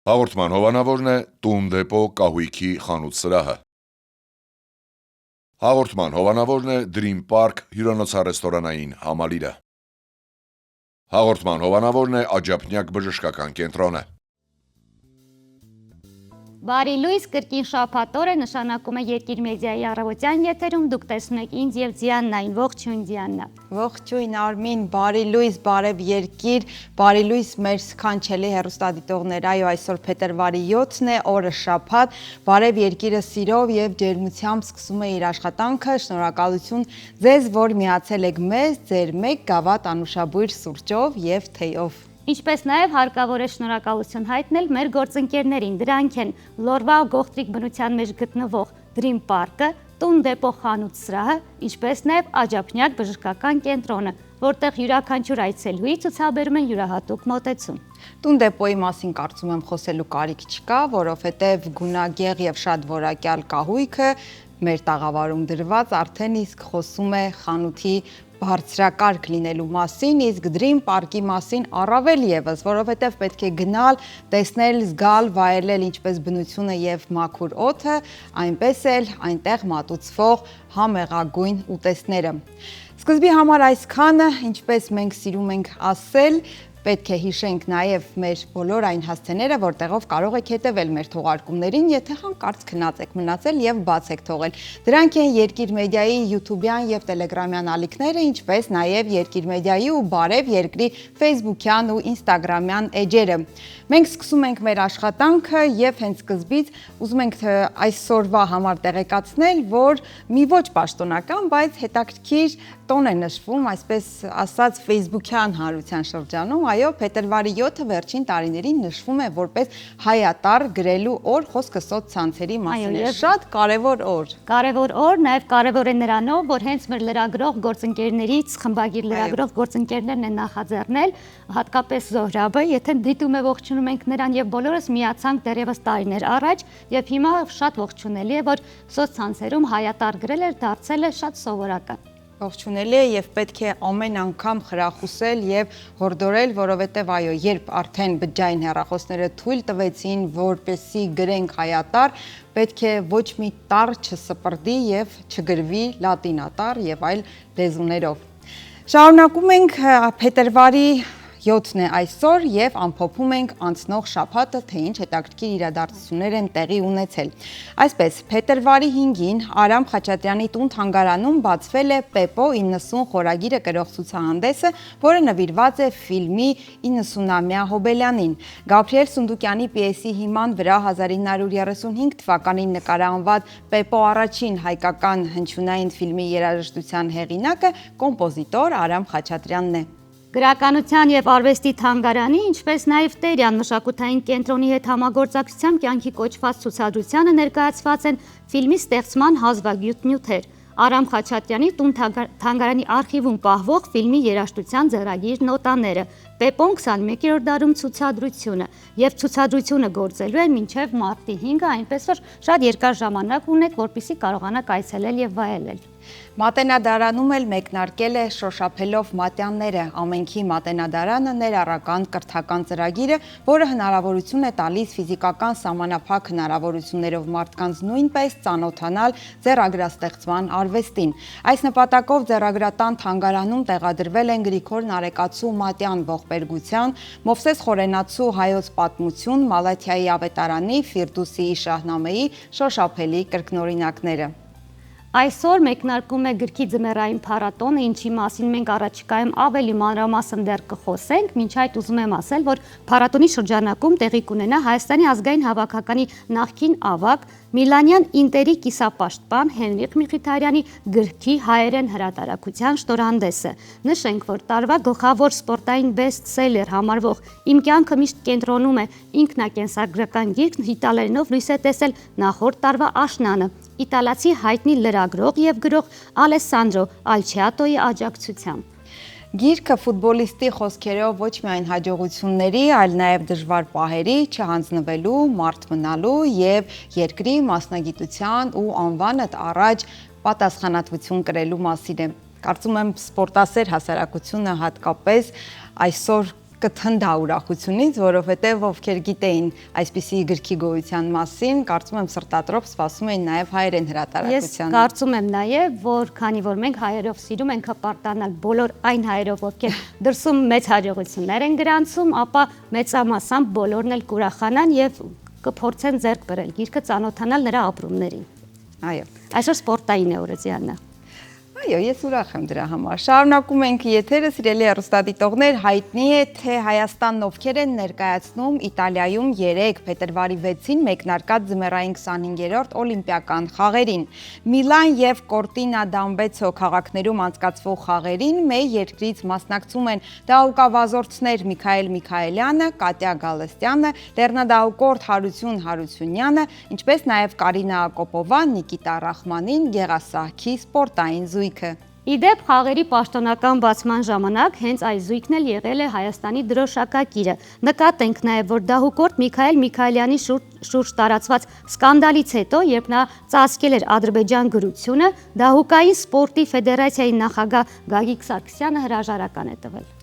Հաղորդման հովանավորն է «Տուն դեպո կահույքի խանութ սրահը»։ Հաղորդման հովանավորն է Dream Park հյուրանոցառեստորանային համալիրը։ Հաղորդման հովանավորն է Աջափնյակ բժշկական կենտրոնը։ Բարի լույս, կրկին շաբաթ օրը նշանակում է Երկիր մեդիայի առավոտյան եթերում դուք տեսնում եք ինձ եւ Դիաննային։ Ողջույն Դիաննա։ Ողջույն Արմին, բարի լույս, բարև Երկիր, բարի լույս մեր սքանչելի հեռուստադիտողներ։ Այո, այսօր փետրվարի 7-ն է, օրը շաբաթ, բարև Երկիրը սիրով եւ ջերմությամբ սկսում է իր աշխատանքը։ Շնորհակալություն ձեզ, որ միացել եք մեզ, ձեր մեկ գավաթ անուշաբույր սուրճով եւ թեյով։ Ինչպես նաև հարկավոր է շնորհակալություն հայտնել մեր գործընկերներին, դրանք են Լորվա գողտրիկ բնության մեջ գտնվող Dream Park-ը, Տուն դեպո խանութ սրահը, ինչպես նաև Աջափնյակ բժշկական կենտրոնը, որտեղ յուրաքանչյուր այցելուի ցուցաբերում են յուրահատուկ մոտեցում։ Տուն դեպոյի մասին կարծում եմ խոսելու կարիք չկա, որովհետև գունագեղ եւ շատ որակյալ կահույքը մեր տաղավարում դրված արդեն իսկ խոսում է խանութի բարձրակարգ լինելու մասին, իսկ Dream Park-ի մասին առավել եւս, որովհետև պետք է գնալ, տեսնել, զգալ, վայելել ինչպես բնությունը եւ մաքուր օդը, այնպես էլ այնտեղ մատուցվող համեղագույն ուտեստները։ Սկզբի համար այսքանը, ինչպես մենք սիրում ենք ասել, պետք է հիշենք նաև մեր բոլոր այն հասցեները, որտեղով կարող եք հետևել մեր թողարկումներին, եթե հանկարծ քնած եք մնացել եւ բաց եք թողել։ Դրանք են Երկիր մեդիայի YouTube-յան եւ Telegram-յան ալիքները, ինչպես նաև Երկիր մեդիայի ու Բարև Երկրի Facebook-յան ու Instagram-յան էջերը։ Մենք սկսում ենք մեր աշխատանքը եւ հենց սկզբից ուզում ենք այսօրվա համար տեղեկացնել, որ մի ոչ պաշտոնական, բայց հետաքրքիր տոն է նշվում, այսպես ասած Facebook-յան հանրության շրջանում, այո, փետրվարի 7-ը վերջին տարիներին նշվում է որպես հայատառ գրելու օր, խոսքը սոցցանցերի մասին է, շատ կարևոր օր։ Կարևոր օր, նաև կարևոր է նրանով, որ հենց մեր լրագրող գործընկերներից խմբագիր լրագրող գործընկերներն են նախաձեռնել, հատկապես Զոհրաբը, եթե դիտում է ողջունում ենք նրան եւ բոլորս միացանք դեռևս տարիներ առաջ եւ հիմա շատ ողջունելի է, որ սոցցանցերում հայատառ գրել էր դարձել է շատ սովորական։ Ողջունելի է եւ պետք է ամեն անգամ խրախուսել եւ հորդորել, որովհետեւ այո, երբ արդեն բջջային հեռախոսները թույլ տվեցին, որպեսզի գրենք հայատառ, պետք է ոչ մի տառ չսպրդի եւ չգրվի լատինատառ եւ այլ լեզուներով։ Շարունակում ենք փետրվարի 7-ն է այսօր եւ ամփոփում ենք անցնող շաբաթը, թե ինչ հետաքրքիր իրադարձություններ են տեղի ունեցել։ Այսպես, փետրվարի 5-ին Արամ Խաչատրյանի տուն թանգարանում բացվել է Պեպո 90 խորագիրը կրող ցուցահանդեսը, որը նվիրված է ֆիլմի 90-ամյա հոբելյանին։ Գաբրիել Սունդուկյանի պիեսի հիման վրա 1935 թվականին նկարահանված Պեպո առաջին հայկական հնչյունային ֆիլմի երաժշտության հեղինակը կոմպոզիտոր Արամ Խաչատրյանն է։ Գրականության եւ արվեստի թանգարանի, ինչպես նաեւ Տերյան մշակութային կենտրոնի հետ համագործակցությամբ կյանքի կոչված ցուցադրությանը ներկայացված են ֆիլմի ստեղծման հազվագյուտ նյութեր։ Արամ Խաչատրյանի տուն թանգարանի արխիվում պահվող ֆիլմի երաժշտության ձեռագիր նոտաները, Պեպոն 21-րդ դարում ցուցադրությունը եւ ցուցադրությունը գործելու է մինչեւ մարտի 5-ը, այնպես որ շատ երկար ժամանակ ունեք, որպեսզի կարողանաք այցելել եւ վայելել։ Մատենադարանում էլ մեկնարկել է շոշափելով մատյանները, ամենքի մատենադարանը ներառական կրթական ծրագիրը, որը հնարավորություն է տալիս ֆիզիկական սահմանափակ հնարավորություններով մարդկանց նույնպես ծանոթանալ ձեռագրաստեղծման արվեստին։ Այս նպատակով ձեռագրատան թանգարանում տեղադրվել են Գրիգոր Նարեկացու մատյան ողբերգության, Մովսես Խորենացու հայոց պատմություն, Մալաթիայի ավետարանի, Ֆիրդուսիի Շահնամեի շոշափելի կրկնօրինակները։ Այսօր մեկնարկում է գրքի ձմեռային փառատոնը, ինչի մասին մենք առաջիկայում ավելի մանրամասն դեռ կխոսենք, մինչ այդ ուզում եմ ասել, որ փառատոնի շրջանակում տեղի կունենա Հայաստանի ազգային հավաքականի նախկին ավագ Միլանյան Ինտերի կիսապաշտպան Հենրիխ Միխիթարյանի գրքի հայերեն հրատարակության շտորհանդեսը։ Նշենք, որ տարվա գլխավոր սպորտային բեսթսելեր համարվող Իմ կյանքը միշտ կենտրոնում է ինքնակենսագրական գիրքն իտալերենով լույս է տեսել նախորդ տարվա աշնանը իտալացի հայտնի լրագրող եւ գրող Ալեսանդրո Ալչիատոյի աջակցությամբ։ Գիրքը ֆուտբոլիստի խոսքերով ոչ միայն հաջողությունների, այլ նաև դժվար պահերի չհանձնվելու, մարդ մնալու եւ երկրի մասնագիտության ու անվանդ առաջ պատասխանատվություն կրելու մասին է։ Կարծում եմ սպորտասեր հասարակությունը հատկապես այսօր կթնդա ուրախությունից, որովհետև ովքեր գիտեին այսպիսի գրքի գոյության մասին, կարծում եմ սրտատրոփ սպասում էին նաև հայերեն Ես հրատարակությանը։ կարծում եմ նաև, որ քանի որ մենք հայերով սիրում ենք հպարտանալ բոլոր այն հայերով, ովքեր դրսում մեծ հաջողություններ են գրանցում, ապա մեծամասամբ բոլորն էլ կուրախանան եւ կփորձեն ձեռք բերել գիրքը, ծանոթանալ նրա ապրումներին։ Այո։ Այսօր սպորտային է օրը Ձիաննա։ Այո, ես ուրախ եմ դրա համար։ Շարունակում ենք եթերը, սիրելի հեռուստադիտողներ, հայտնի է, թե Հայաստանն ովքեր են ներկայացնում Իտալիայում 3 փետրվարի 6-ին մեկնարկած ձմեռային 25-րդ օլիմպիական խաղերին։ Միլան եւ Կորտինա d'Ambezzo քաղաքներում անցկացվող խաղերին մեր երկրից մասնակցում են դահուկավազորդներ Միքայել Միքայելյանը, Կատյա Գալստյանը, լեռնադահուկորդ Հարություն Հարությունյանը, ինչպես նաև Կարինա Ակոպովան, Նիկիտա Ռախմանին, Գեղասահքի սպորտային զույգը։ Իդեպ խաղերի պաշտոնական բացման ժամանակ հենց այս զույգն էլ եղել է Հայաստանի դրոշակակիրը։ Նկատենք նաև, որ դահուկորդ Միքայել Միքայելյանի շուրջ տարածված սկանդալից հետո, երբ նա ծածկել էր Ադրբեջան գրությունը, Դահուկային սպորտի ֆեդերացիայի նախագահ Գագիկ Սարգսյանը հրաժարական է տվել։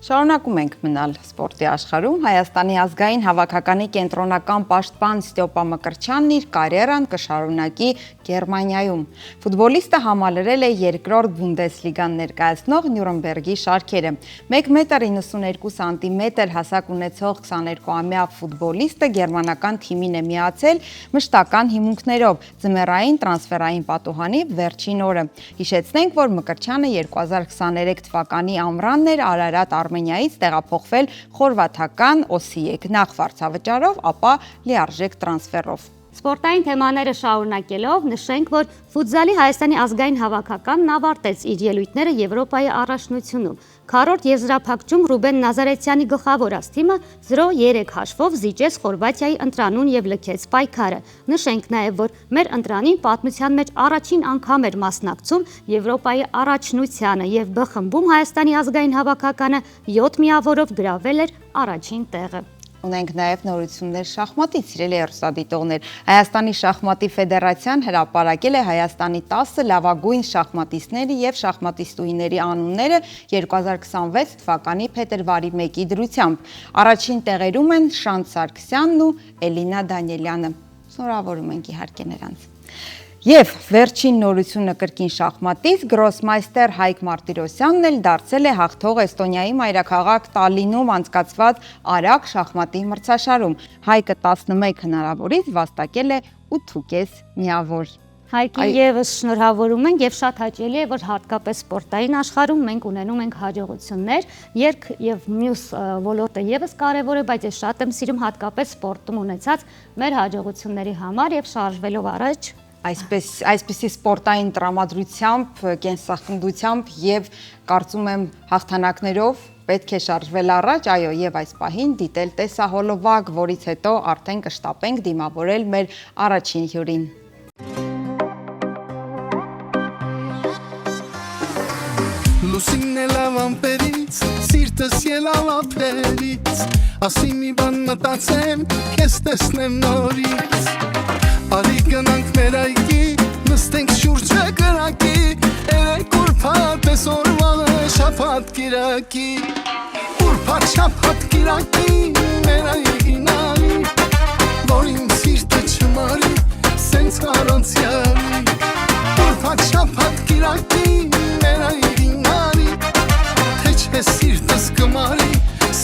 Շարունակում ենք մնալ սպորտի աշխարհում։ Հայաստանի ազգային հավաքականի կենտրոնական պաշտպան Ստյոպա Մկրտչյանն իր կարիերան կշարունակի Գերմանիայում։ Ֆուտբոլիստը համալրել է երկրորդ Բունդեսլիգան ներկայացնող Նյուրնբերգի շարքերը։ 1.92 մետր հասակ ունեցող 22-ամյա ֆուտբոլիստը գերմանական թիմին է միացել մշտական հիմունքներով ձմեռային տրանսֆերային պատուհանի վերջին օրը։ Հիշեցնենք, որ Մկրտչյանը 2023 թվականի ամռանն էր Արարատ Արմենիայից տեղափոխվել խորվաթական Օսիեկ նախ վարձավճարով, ապա լիարժեք տրանսֆերով։ Սպորտային թեմաները շարունակելով նշենք, որ ֆուտզալի Հայաստանի ազգային հավաքականն ավարտեց իր ելույթները Եվրոպայի առաջնությունում։ Քառորդ եզրափակում Ռուբեն Նազարեթյանի գլխավորած թիմը 0-3 հաշվով զիջեց Խորվաթիայի ընտրանուն եւ լքեց պայքարը։ Նշենք նաեւ, որ մեր ընտրանին պատմության մեջ առաջին անգամ էր մասնակցում Եվրոպայի առաջնությանը եւ B խմբում Հայաստանի ազգային հավաքականը 7 միավորով գրավել էր առաջին տեղը։ Ունենք նաև նորություններ շախմատից, սիրելի հեռուստադիտողներ։ Հայաստանի շախմատի ֆեդերացիան հրապարակել է Հայաստանի 10 լավագույն շախմատիստների եւ շախմատիստուհիների անունները 2026 թվականի փետրվարի 1-ի դրությամբ։ Առաջին տեղերում են Շանթ Սարգսյանն ու Էլինա Դանիելյանը։ Շնորհավորում ենք իհարկե նրանց։ Եվ վերջին նորությունը կրկին շախմատից գրոսմայստեր Հայկ Մարտիրոսյանն էլ դարձել է հաղթող Էստոնիայի մայրաքաղաք Տալինում անցկացված արագ շախմատի մրցաշարում։ Հայկը 11 հնարավորից վաստակել է 8.5 միավոր։ Հայկի եւս շնորհավորում ենք եւ շատ հաճելի է, որ հատկապես սպորտային աշխարհում մենք ունենում ենք հաջողություններ, երկ եւ մյուս ոլորտը եւս կարեւոր է, բայց ես շատ եմ սիրում հատկապես սպորտում ունեցած մեր հաջողությունների համար եւ շարժվելով առաջ Այսպիսի սպորտային տրամադրությամբ, կենսախնդությամբ եւ կարծում եմ հաղթանակներով պետք է շարժվել առաջ, այո, եւ այս պահին դիտել տեսահոլովակ, որից հետո արդեն կշտապենք դիմավորել մեր առաջին հյուրին։ Լուսինն էլ ավամպերից, սիրտս ելավապերից, ասի մի բան մտածեմ, քեզ տեսնեմ նորից։ Արի գնանք մեր այգի, նստենք շուրջը կրակի, երեք ուրբաթ ես օրվանը շաբաթ կիրակի, ուրբաթ շաբաթ կիրակի, մեր այգին արի, որ իմ սիրտը չմարի, սենց առանցյալի, ուրբաթ շաբաթ կիրակի, մեր այգին արի, թե չէ սիրտս կմարի,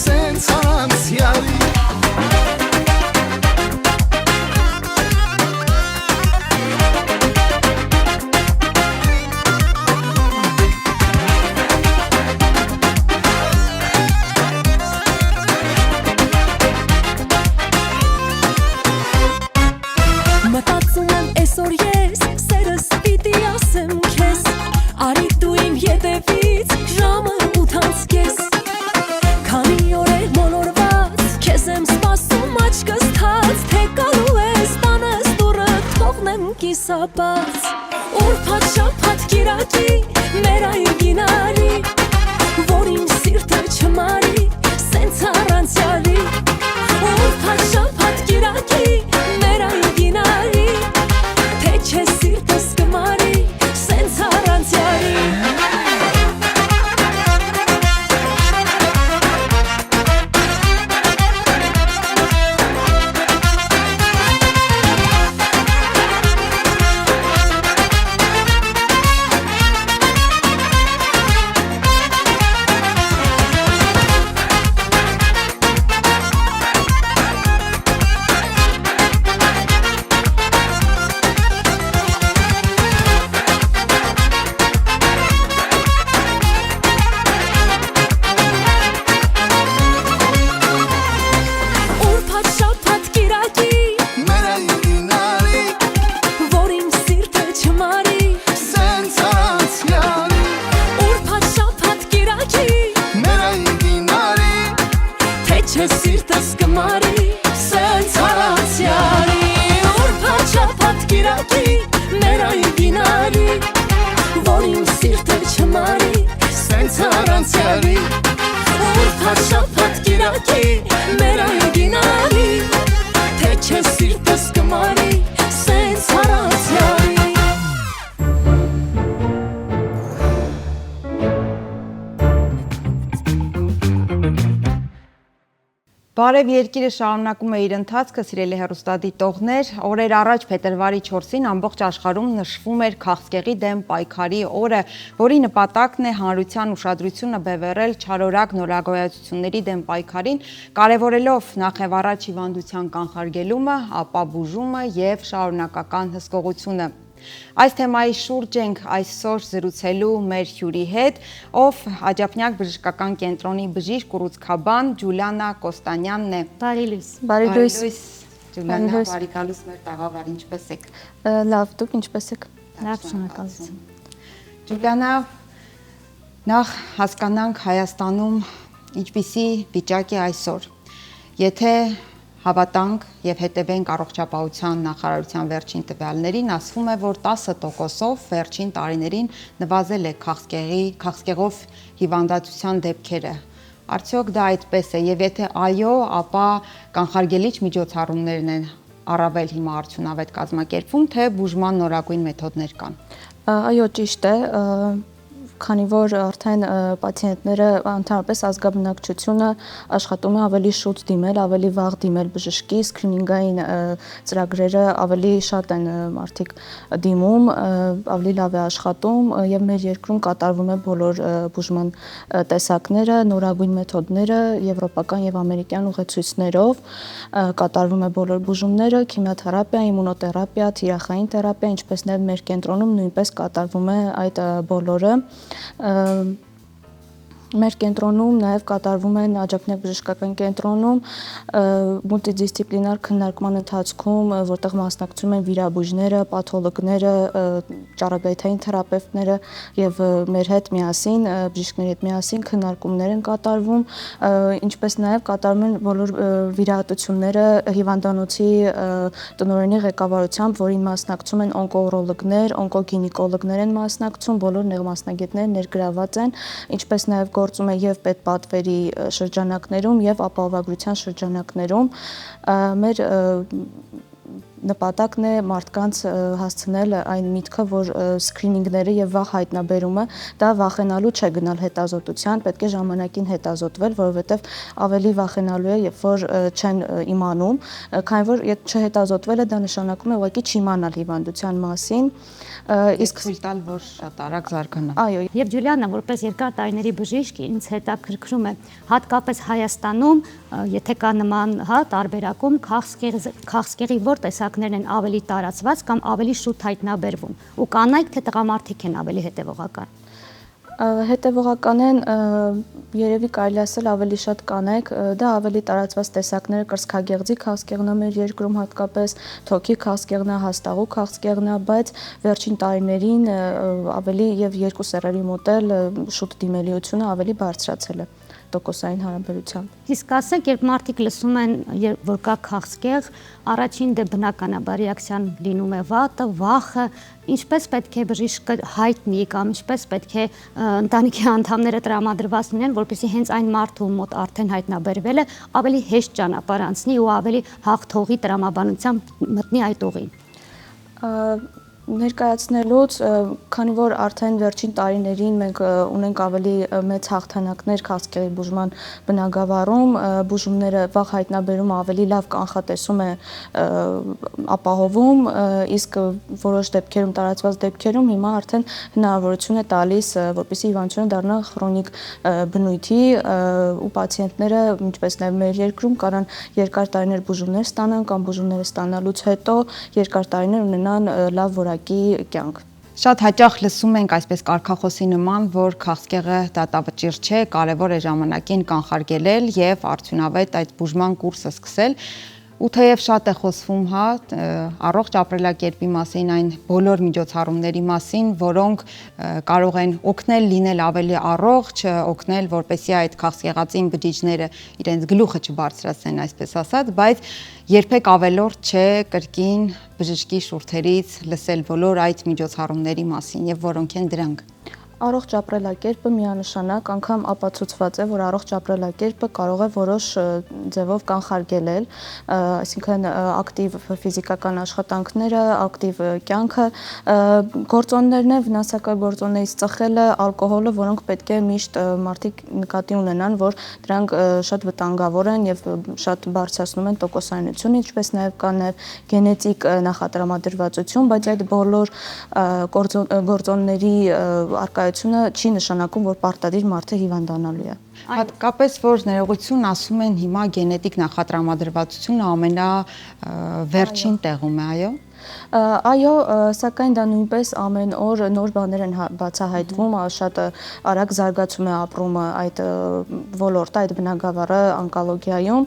սենց առանցյալի։ Կիսաբաց, ուրբաթ շաբաթ կիրակի, մեր այգին արի, որ իմ սիրտը չմարի, սենց առանցյալի, ուրբաթ շաբաթ կիրակի, մեր այգին արի, թե չէ սիրտս կմարի, սենց առանցյալի։ ուրբաթ շաբաթ կիրակի մեր այգինարի թե չէ սիրտս կմարի սենց առանցյալի Բարև երկիրը շարունակում է իր ընթացքը, սիրելի հեռուստադիտողներ, օրեր առաջ փետրվարի 4-ին ամբողջ աշխարհում նշվում էր քաղցկեղի դեմ պայքարի օրը, որի նպատակն է հանրության ուշադրությունը բևեռել չարորակ նորագոյացությունների դեմ պայքարին, կարևորելով նախևառաջ հիվանդության կանխարգելումը, ապա բուժումը եւ շարունակական հսկողությունը։ Այս թեմայի շուրջ ենք այսօր զրուցելու մեր հյուրի հետ, ով Աջափնյակ բժշկական կենտրոնի բժիշկ ուռուցքաբան Ջուլիանա Կոստանյանն է։ Բարի լույս։ Բարի լույս։ Ջուլիանա, բարի գալուս մեր տաղավար, ինչպես եք։ Լավ, դուք ինչպես եք։ Լավ, շնորհակալություն։ Ջուլիանա, նախ հասկանանք Հայաստանում ինչպիսի վիճակ է այսօր։ Եթե հավատանք եւ հետևենք առողջապահության նախարարության վերջին տվյալներին, ասվում է, որ 10%-ով վերջին տարիներին նվազել է քաղցկեղով հիվանդացության դեպքերը։ Արդյոք դա այդպես է, եւ եթե այո, ապա կանխարգելիչ միջոցառումներն են առավել հիմա արդյունավետ կազմակերպվում, թե բուժման նորագույն մեթոդներ կան։ Այո, ճիշտ է, քանի որ արդեն պացիենտները ընդհանրապես ազգաբնակչությունը աշխատում է ավելի շուտ դիմել, ավելի վաղ դիմել բժշկի, սկրինինգային ծրագրերը ավելի շատ են մարդիկ դիմում, ավելի լավ է աշխատում եւ մեր երկրում կատարվում է բոլոր բուժման տեսակները, նորագույն մեթոդները, եվրոպական եւ ամերիկյան ուղեցույցներով կատարվում է բոլոր բուժումները, քիմիոթերապիա, իմունոթերապիա, թիրախային թերապիա, ինչպես նաեւ մեր կենտրոնում նույնպես կատարվում է այդ բոլորը։ Մեր կենտրոնում նաև կատարվում են Աջափնյակ բժշկական կենտրոնում մուլտիդիսցիպլինար քննարկման ընթացքում, որտեղ մասնակցում են վիրաբույժները, պաթոլոգները, ճառագայթային թերապևտները եւ մեր հետ միասին, բժիշկների հետ միասին քննարկումներ են կատարվում, ինչպես նաև կատարում են բոլոր վիրահատությունները հիվանդանոցի տնօրենի ղեկավարությամբ, որին մասնակցում են օնկոուրոլոգներ, օնկոգինեկոլոգներ են մասնակցում, բոլոր նեղմասնագետները ներգրաված են, ինչպես նաև գործում է եւ պետպատվերի շրջանակներում եւ ապահովագրության շրջանակներում մեր նպատակն է մարդկանց հասցնել այն միտքը, որ սկրինինգները եւ վաղ հայտնաբերումը դա վախենալու չէ գնալ հետազոտության, պետք է ժամանակին հետազոտվել, որովհետեւ ավելի վախենալու է, երբ որ չեն իմանում, քանի որ եթե չհետազոտվել է, դա նշանակում է ուղղակի չիմանալ հիվանդության մասին, իսկ ցույց տալ, որ շատ արագ զարգանա։ Այո, Եվ Ջուլիանա, որպես երկար տարիների բժիշկ, ինձ հետաքրքրում է հատկապես Հայաստանում, եթե կա նման տարբերակում, քաղցկեղի որ տեսակներն են ավելի տարածված կամ ավելի շուտ հայտնաբերվում, ու կանայք թե տղամարդիկ են ավելի հետևողական։ Հետևողական են երևի կարելի ասել ավելի շատ կանայք, դա ավելի տարածված տեսակները կրծքագեղձի քաղցկեղն է մեր երկրում հատկապես, թոքի քաղցկեղն է, հաստաղու քաղցկեղն է, բայց վերջին տարիներին ավելի եւ երկու սեռերի մոտ էլ շուտ դիմելիությունը ավելի բարձրացել է տոկոսային հարաբերությամբ։ Իսկ ասեք, երբ մարդիկ լսում են, որ կա քաղցկեղ, առաջին դե բնականաբար ռեակցիան լինում է վատը, վախը, ինչպես պետք է բժիշկը հայտնի կամ ինչպես պետք է ընտանիքի անդամները տրամադրված լինեն, որպեսզի հենց այն մարդու մոտ արդեն հայտնաբերվել է, ավելի հեշտ ճանապարհ անցնի ու ավելի հաղթողի տրամաբանությամբ մտնի այդ ուղին։ Ներկայացնելուց, քանի որ արդեն վերջին տարիներին մենք ունենք ավելի մեծ հաղթանակներ քաղցկեղի բուժման բնագավառում, բուժումները վաղ հայտնաբերումը ավելի լավ կանխատեսում է ապահովում, իսկ որոշ դեպքերում, տարածված դեպքերում հիմա արդեն հնարավորություն է տալիս, որպեսզի հիվանդությունը դառնա քրոնիկ բնույթի ու պացիենտները, ինչպես նաև մեր երկրում, կարան երկար տարիներ բուժումներ ստանան կամ բուժումները ստանալուց հետո երկար տարիներ ունենան լավ որակի կյանք։ Շատ հաճախ լսում ենք այսպես կարգախոսի նման, որ քաղցկեղը դատավճիռ չէ, կարևոր է ժամանակին կանխարգելել եւ արդյունավետ այդ բուժման կուրսը սկսել։ Ու թեև շատ է խոսվում առողջ ապրելակերպի մասին, այն բոլոր միջոցառումների մասին, որոնք կարող են օգնել լինել ավելի առողջ, օգնել, որպեսզի այդ քաղցկեղածին բջիջները իրենց գլուխը չբարձրացնեն, այսպես ասած, բայց երբեք ավելորդ չէ կրկին բժշկի շուրթերից լսել բոլոր այդ միջոցառումների մասին եւ որոնք են դրանք։ Առողջ ապրելակերպը միանշանակ անգամ ապացուցված է, որ առողջ ապրելակերպը կարող է որոշ ձևով կանխարգելել, այսինքն ակտիվ ֆիզիկական աշխատանքները, ակտիվ կյանքը, գործոններն են, վնասակար գործոններից ծխելը, ալկոհոլը, որոնք պետք է միշտ մարդիկ նկատի ունենան, որ դրանք շատ վտանգավոր են եւ շատ բարձրացնում են տոկոսայնությունը, ինչպես նաեւ կա նաեւ գենետիկ նախատրամադրվածություն, բայց այդ բոլոր գործոնների արկայությունը չի նշանակում, որ պարտադիր մարդը հիվանդանալու է։ Հատկապես որ ներողություն ասում են հիմա գենետիկ նախատրամադրվածությունը ամենավերջին տեղում է, այո։ Այո, սակայն դա նույնպես ամեն օր նոր բաներ են բացահայտվում, շատ արագ զարգացում է ապրումը այդ ոլորտը, այդ բնագավառը օնկոլոգիայում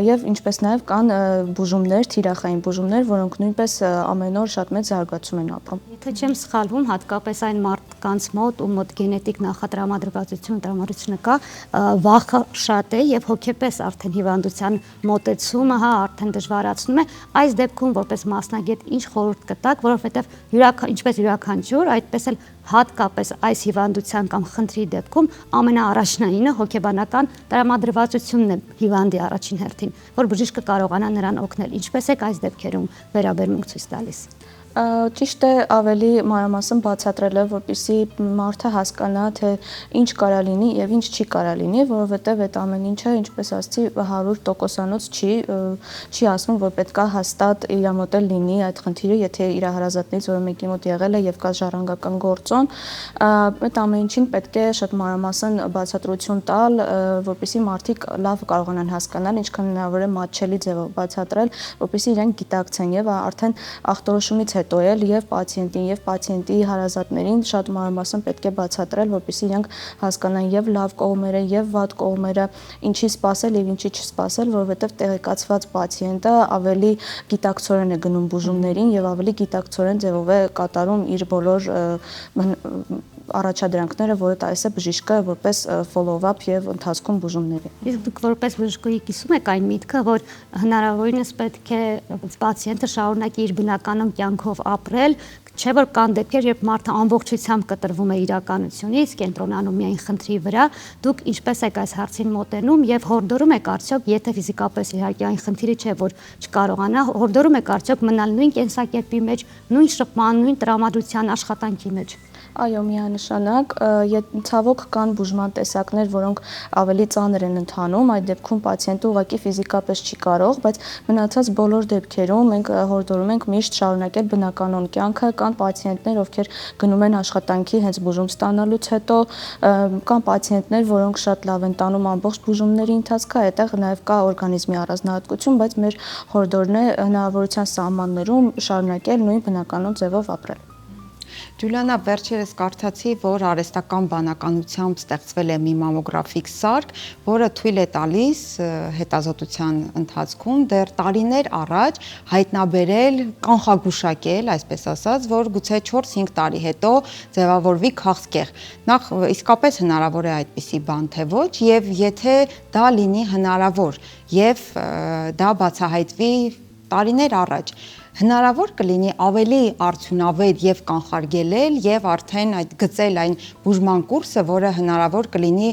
եւ ինչպես նաեւ կան բուժումներ, թիրախային բուժումներ, որոնք նույնպես ամեն օր շատ մեծ զարգացում են ապրում։ Եթե չեմ սխալվում, հատկապես այն մարդկանց մոտ, ում մոտ գենետիկ տրամադրվածությունը կա, վախը շատ է եւ հոգեպես արդեն հիվանդության մոտեցումը, արդեն դժվարացնում է։ Այս դեպքում որպես մասնագետ ինչ խորհուրդ կտաք, որովհետեւ ինչպես յուրաքանչյուր, այդպես էլ հատկապես այս հիվանդության կամ խնդրի դեպքում ամենաառաջնայինը հոգեբանական տրամադրվածությունն է հիվանդի առաջին հերթին, որ բժիշկը կարողանա նրան օգնել։ Ինչպես է այս դեպքերում վերաբերմունք ցույց տալիս։ Ճիշտ է, ավելի մանրամասն բացատրել է, որպեսզի մարդը հասկանա, թե ինչ կարա լինի եւ ինչ չի կարա լինի, որովհետեւ այդ ամեն ինչը, ինչպես ասացի, 100%-անոց չի ասում, որ պետքա հաստատ իր մոտ լինի այդ խնդիրը, եթե իր հարազատներից որը մեկի մոտ եղել է եւ կա ժառանգական գործոն, այդ ամեն ինչին պետք է շատ մանրամասն բացատրություն տալ, որպեսզի մարդիկ լավ կարողանան հասկանալ, ինչքան հնարավոր է մատչելի ձևով բացատրել, որպեսզի իրենք գիտակցեն եւ արդեն ախտորոշումից հետո էլ եւ պացիենտին եւ պացիենտի հարազատներին շատ մանրամասն պետք է բացատրել, որպեսզի իրենք հասկանան եւ լավ կողմերը եւ վատ կողմերը, ինչի սпасել եւ ինչի չսпасել, որովհետեւ տեղեկացված պացիենտը ավելի գիտակցորեն է գնում բուժումներին եւ ավելի գիտակցորեն ձևով է կատարում իր բոլոր առաջադրանքները, որը տալիս է բժիշկը որպես follow-up եւ ընթացքում բուժումների։ Իսկ դուք որպես բժշկուհի կիսում եք այն միտքը, որ հնարավորինս պետք է պացիենտը շարունակի իր բնականon կյանքով ապրել, չէ՞ որ կան դեպքեր, երբ մարդը ամբողջությամբ կտրվում է իրականությունից, կենտրոնանում միայն խնդրի վրա, դուք ինչպես եք այս հարցին մոտենում եւ հորդորում եք արդյոք, եթե ֆիզիկապես իհարկե այն խնդիրը չէ, որ չկարողանա, հորդորում եք արդյոք մնալ նույն կենսակերպի մեջ, նույն շփման, նույն տրամադրության աշխատանքի մեջ։ Այո, միանշանակ, ցավոք կան բուժման տեսակներ, որոնք ավելի ծանր են ընթանում, այդ դեպքում պացիենտը ուղղակի ֆիզիկապես չի կարող, բայց մնացած բոլոր դեպքերում մենք հորդորում ենք միշտ շարունակել բնականon կյանքը, կան պացիենտներ, ովքեր գնում են աշխատանքի հենց բուժում ստանալուց հետո, կան պացիենտներ, որոնք շատ լավ են տանում ամբողջ բուժումների ընթացքը, այդտեղ նաև կա օրգանիզմի առանձնահատկություն, բայց մեր հորդորն է հնարավորության սահմաններում շարունակել նույն բնականon ձևով ապրել։ Ջուլիանա, վերջերս կարդացի, որ արհեստական բանականությամբ ստեղծվել է մի մամոգրաֆիկ սարք, որը թույլ է տալիս հետազոտության ընթացքում դեռ տարիներ առաջ հայտնաբերել, կանխագուշակել, այսպես ասած, որ գուցե 4-5 տարի հետո ձևավորվի քաղցկեղ։ Նախ իսկապես հնարավոր է այդպիսի բան, թե ոչ, եւ եթե դա լինի հնարավոր եւ դա բացահայտվի տարիներ առաջ, հնարավոր կլինի ավելի արդյունավետ եւ կանխարգելել եւ արդեն այդ գծել այն բուժման կուրսը, որը հնարավոր կլինի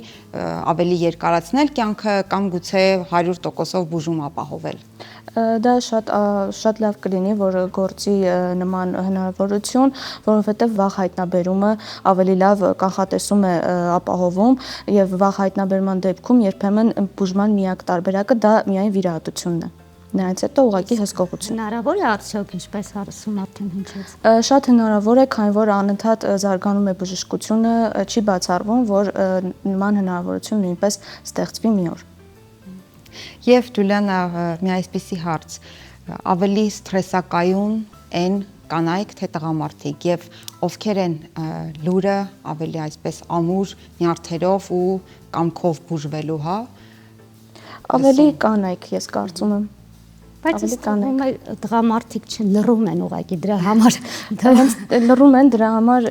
ավելի երկարացնել կյանքը կամ գուցե 100%-ով բուժում ապահովել։ Դա շատ լավ կլինի, որ գործի նման հնարավորություն, որովհետև վաղ հայտնաբերումը ավելի լավ կանխատեսում է ապահովում եւ վաղ հայտնաբերման դեպքում երբեմն բուժման միակ տարբերակը դա միայն վիրահատությունն է։ Նրանց հետո ուղղակի հսկողություն։ Հնարավոր է արդյոք ինչպես հարցում արդեն հնչեց։ Շատ հնարավոր է, քանի որ անընդհատ զարգանում է բժշկությունը, չի բացառվում, որ նման հնարավորություն նույնպես ստեղծվի մի օր։ Եվ Ջուլիանա, մի այսպիսի հարց, ավելի սթրեսակայուն են կանայք թե տղամարդիկ եւ ովքեր են լուրը ավելի այսպես ամուր նյարդերով ու կամքով բուժվելու, հա։ Ավելի կանայք, ես կարծում եմ։ Բայց ստանում է տղամարդիկ չլռում են ուղղակի դրա համար։ Լռում են դրա համար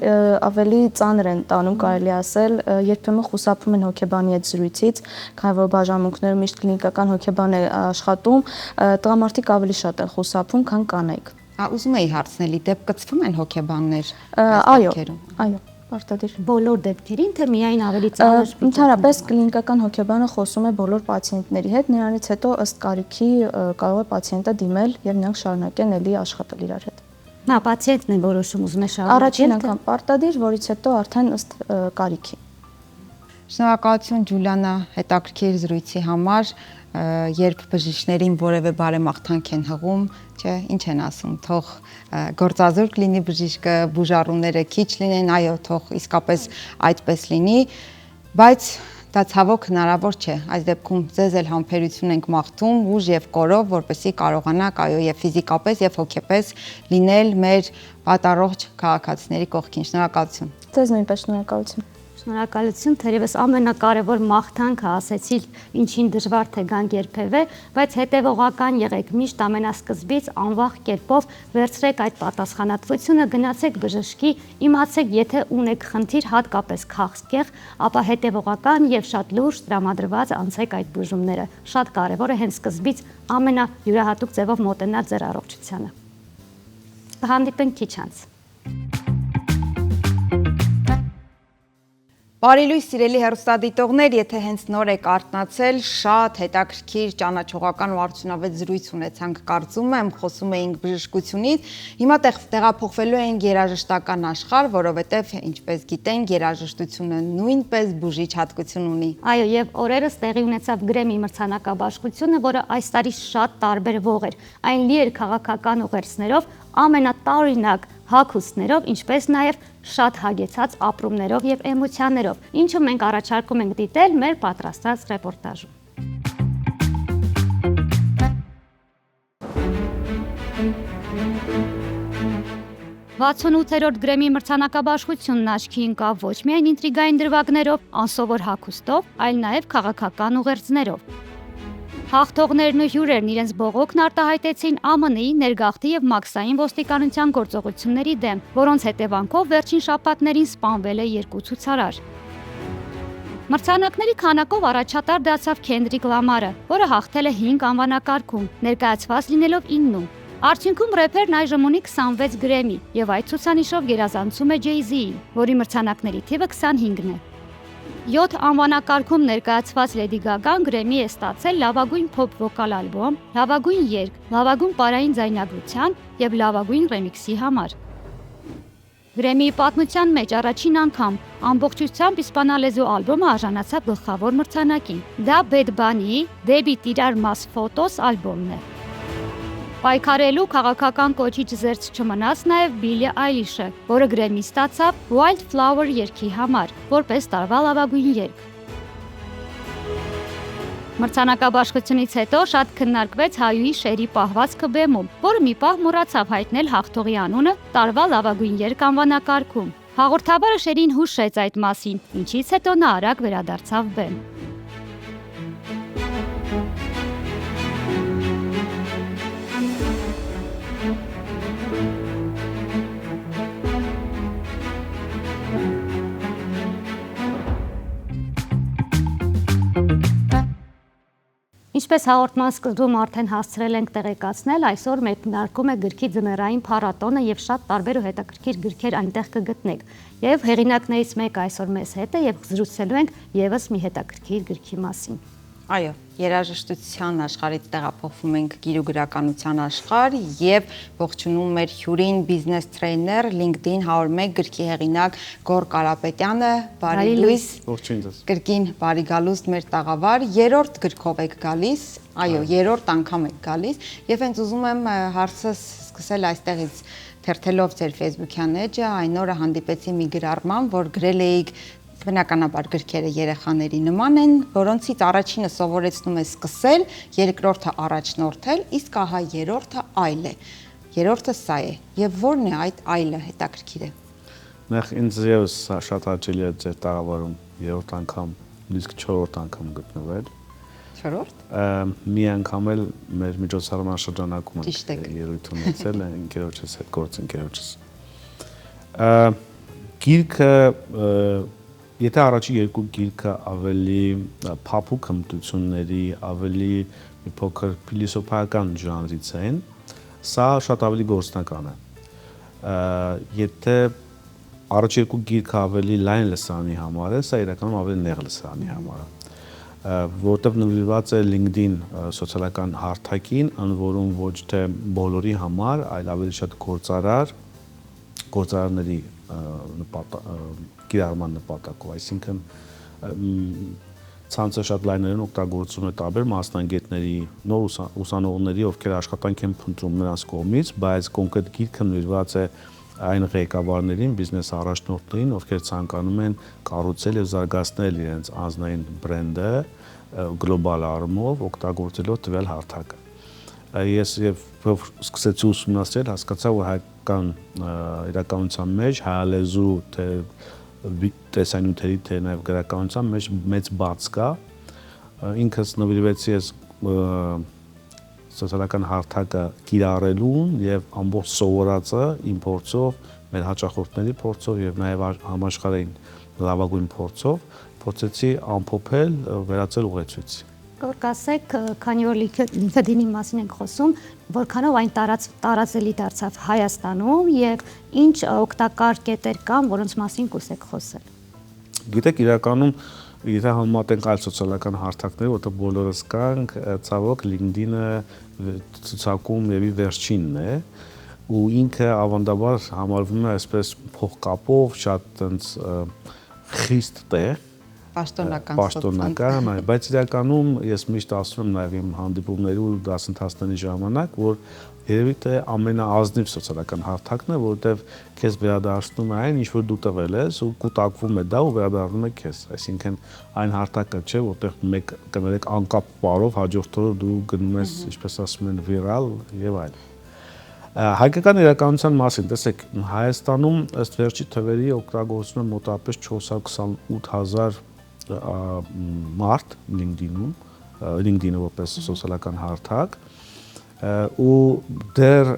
ավելի ծանր են տանում, կարելի ասել, երբեմն խուսափում են հոգեբանի այդ զրույցից, քանի որ բաժանմունքները միշտ կլինիկական հոգեբան է աշխատում, տղամարդիկ ավելի շատ են խուսափում, քան կանայք։ Ուզում էի հարցնել, դեպ կցվում են հոգեբաններ։ Այո, այո։ Պարտադիր։ Բոլոր դեպքերին, թե միայն ավելի ծանր վիճակում։ Ընդհանրապես կլինիկական հոգեբանը խոսում է բոլոր պացիենտների հետ, նրանից հետո ըստ կարիքի կարող է պացիենտը դիմել եւ նրանք շարունակեն էլի աշխատել իրար հետ։ Նա պացիենտն է որոշում ուզում է շարունակել։ Առաջին անգամ պարտադիր, որից հետո արդեն ըստ կարիքի։ Շնորհակալություն Ջուլիանա հետաքրքիր զրույցի համար, երբ բժիշկներին որևէ բարեմաղթանք են հղում, չէ, ինչ են ասում, թող գործազուրկ լինի բժիշկը, բուժառուները քիչ լինեն, այո, թող իսկապես այդպես լինի, բայց դա ցավոք հնարավոր չէ։ Այս դեպքում ձեզ էլ համբերություն ենք մաղթում ուժ եւ կորով, որպեսզի կարողանաք, այո, եւ ֆիզիկապես եւ հոգեպես լինել մեր պատառողջ քաղաքացիների կողքին։ Շնորհակալություն։ Ձեզ նույնպես շնորհակալություն։ Շնորհակալություն, թերևս ամենակարևոր մաղթանքը ասեցիք, ինչին դժվար թե գանք երբևէ, բայց հետևողական եղեք, միշտ ամենասկզբից անվախ կերպով վերցրեք այդ պատասխանատվությունը, գնացեք բժշկի, իմացեք, եթե ունեք խնդիր, հատկապես քաղցկեղ, ապա հետևողական եւ շատ լուրջ տրամադրված անցեք այդ բուժումները։ Շատ կարևոր է հենց սկզբից ամենայուրահատուկ ձևով մոտենալ ձեր առողջությանը։ Կհանդիպենք քիչ անց։ Բարի լույս սիրելի հեռուստադիտողներ, եթե հենց նոր եք արթնացել, շատ հետաքրքիր ճանաչողական ու արդյունավետ զրույց ունեցանք, կարծում եմ, խոսում էինք բժշկությունից, հիմա տեղափոխվելու ենք երաժշտական աշխարհ, որովհետև ինչպես գիտենք, երաժշտությունը նույնպես բուժիչ հատկություն ունի։ Այո, եւ օրերս տեղի ունեցավ Գրեմի մրցանակաբաշխությունը, որը այս տարի շատ տարբերվող էր։ Այն լի էր քաղաքական ուղերձներով, ամենատարօրինակ հագուստներով, ինչպես նաև շատ հագեցած ապրումներով եւ էմոցիաներով, ինչը մենք առաջարկում ենք դիտել մեր պատրաստած ռեպորտաժում։ 68-րդ Գրեմի մրցանակաբաշխությունն աչքի ընկավ ոչ միայն ինտրիգային դրվագներով, անսովոր հագուստով, այլ նաև քաղաքական ուղերձներով։ Հաղթողներն ու հյուրերն իրենց բողոքն արտահայտեցին ԱՄՆ-ի ներգաղթի եւ մաքսային ոստիկանության գործողությունների դեմ, որոնց հետևանքով վերջին շաբաթներին սպանվել է 2 ցուցարար։ Մրցանակների քանակով առաջատար դարձավ Քենդրիկ Լամարը, որը հաղթել է 5 անվանակարգում, ներկայացված լինելով 9-ում։ Արդյունքում рэփերն այժմ ունի 26 գրեմի եւ այդ ցուցանիշով գերազանցում է Jay-Z-ին, որի մրցանակների թիվը 25-ն է։ 7 անվանակարգում ներկայացված Lady Gaga-ն գրեմի է ստացել լավագույն փոփ վոկալ ալբոմ, լավագույն երգ, լավագույն պարային ձայնագրության եւ լավագույն ռեմիքսի համար։ Գրեմիի պատմության մեջ առաջին անգամ ամբողջությամբ իսպանալեզու ալբոմը արժանացավ գլխավոր մրցանակին։ Դա Bad Bunny-ի Debut Tirar Más Fotos ալբոմն է։ Պայքարելու քաղաքական կոչիչ զերծ չմնաց նաև Բիլի Այլիշը, որը գրեմի ստացավ Wildflower երգի համար, որպես տարվա լավագույն երգ։ Մրցանակաբաշխությունից հետո շատ քննարկվեց հայուհի Շերի պահվածքը բեմում, որը մի պահ մոռացավ հայտնել հաղթողի անունը տարվա լավագույն երգ անվանակարգում։ Հաղորդավարը Շերին հուշեց այդ մասին, ինչից հետո նա արագ վերադարձավ բեմ։ Ինչպես հաղորդման սկզբում արդեն հասցրել ենք տեղեկացնել, այսօր մեկնարկում է գրքի ձմեռային փառատոնը եւ շատ տարբեր ու հետաքրքիր գրքեր այնտեղ կգտնեք։ Եվ հեղինակներից մեկը այսօր մեզ հետ է եւ զրուցելու ենք եւս մի հետաքրքիր գրքի մասին։ Այո, երաժշտության աշխարհից տեղափոխվում ենք գիրուգրականության աշխարհ եւ ողջունում մեր հյուրին բիզնես տրեյներ, LinkedIn 101 գրքի հեղինակ Գոր Կարապետյանը, բարի լույս։ Ողջույն ձեզ։ Կրկին բարի գալուստ մեր տաղավար, երրորդ գրքով եք գալիս, այո, երրորդ անգամ եք գալիս եւ հենց ուզում եմ հարցս սկսել այստեղից թերթելով ձեր Facebook-յան էջը, այն օրը հանդիպեցի մի գրառման, որ գրել էիք բնականաբար գրքերը երեխաների նման են, որոնցից առաջինը սովորեցնում է սկսել, երկրորդը առաջնորդել, իսկ ահա երրորդը այլ է։ Երրորդը սա է։ Եվ ո՞րն է այդ այլը, հետաքրքիր է։ Նախ ինձ եւս շատ հաճելի է ձեր տաղավարում երրորդ անգամ, նույնիսկ 4-րդ անգամ գտնվել։ 4-րդ։ Մի անգամ էլ մեր միջոցառման շրջանակում Ճիշտ եք։ երույթ ունեցել ընկերոջս հետ, գործընկերոջս։ Գիրքը Եթե առաջի երկու գիրքը ավելի փափուկ հմտությունների, ավելի մի փոքր փիլիսոփայական ժանրից են, սա շատ ավելի գործնական է։ Եթե առաջ երկու գիրքը ավելի լայն լսարանի համար է, սա իրականում ավելի նեղ լսարանի համար է, որտեղ նվիրված է LinkedIn սոցիալական հարթակին, ընդ որում ոչ թե բոլորի համար, այլ ավելի շատ գործարարների կիրառման նպատակով, այսինքն ցանցը շատ լայներն օգտագործում է տարբեր մասնագետների, նոր ուսանողների, ովքեր աշխատանք են փնտրում նրանց կողմից, բայց կոնկրետ գիրքը նվիրված է այն ղեկավարներին, բիզնես առաջնորդներին, ովքեր ցանկանում են կառուցել եւ զարգացնել իրենց անձնային բրենդը գլոբալ առումով, օգտագործելով տվյալ հարթակը։ Ես սկսեցի ուսումնասիրել, հասկացա, որ հայկական իրականության մեջ հայալեզու թե տեսանյութերի թե նաև գրականության մեջ մեծ բաց կա։ Ինքս նվիրվեցի ես սոցիալական հարթակը կիրառելուն եւ ամբողջ սովորածը իմ փորձով, մեր հաճախորդների փորձով եւ նաև համաշխարհային լավագույն փորձով փորձեցի ամփոփել, վերածել ուղեցույցի։ Որ ասեք, քանի որ LinkedIn-ի մասին ենք խոսում, որքանով այն տարածելի դարձավ Հայաստանում եւ ինչ օգտակար կետեր կան, որոնց մասին կուզեք խոսել։ Գիտեք, իրականում եթե համեմատենք այլ սոցիալական հարթակներ, որտեղ բոլորս կանք, ցավոք LinkedIn-ը ցուցակում եւի վերջինն է, ու ինքը ավանդաբար համարվում է այսպես փոխկապով շատ այնց խիստ տեղ, պաշտոնական, բայց իրականում ես միշտ ասում եմ նաև իմ հանդիպումների ու դասընթացների ժամանակ, որ երևի թե ամենաազնիվ սոցիալական հարթակն է, որովհետև քեզ վերադարձնում է այն, ինչ որ դու տվել ես ու կուտակվում է դա ու վերադառնում է քեզ, այսինքն այն հարթակը չէ, որտեղ մեկ կներեք անկապ բառով հաջորդ օրը դու գնում ես, ինչպես ասում են, վիրալ եւ այլն։ Հայկական իրականության մասին, տեսեք, Հայաստանում ըստ վերջի թվերի օգտագործում է մոտավորապես 428,000 մարդ LinkedIn-ը որպես սոցիալական հարթակ, ու դեռ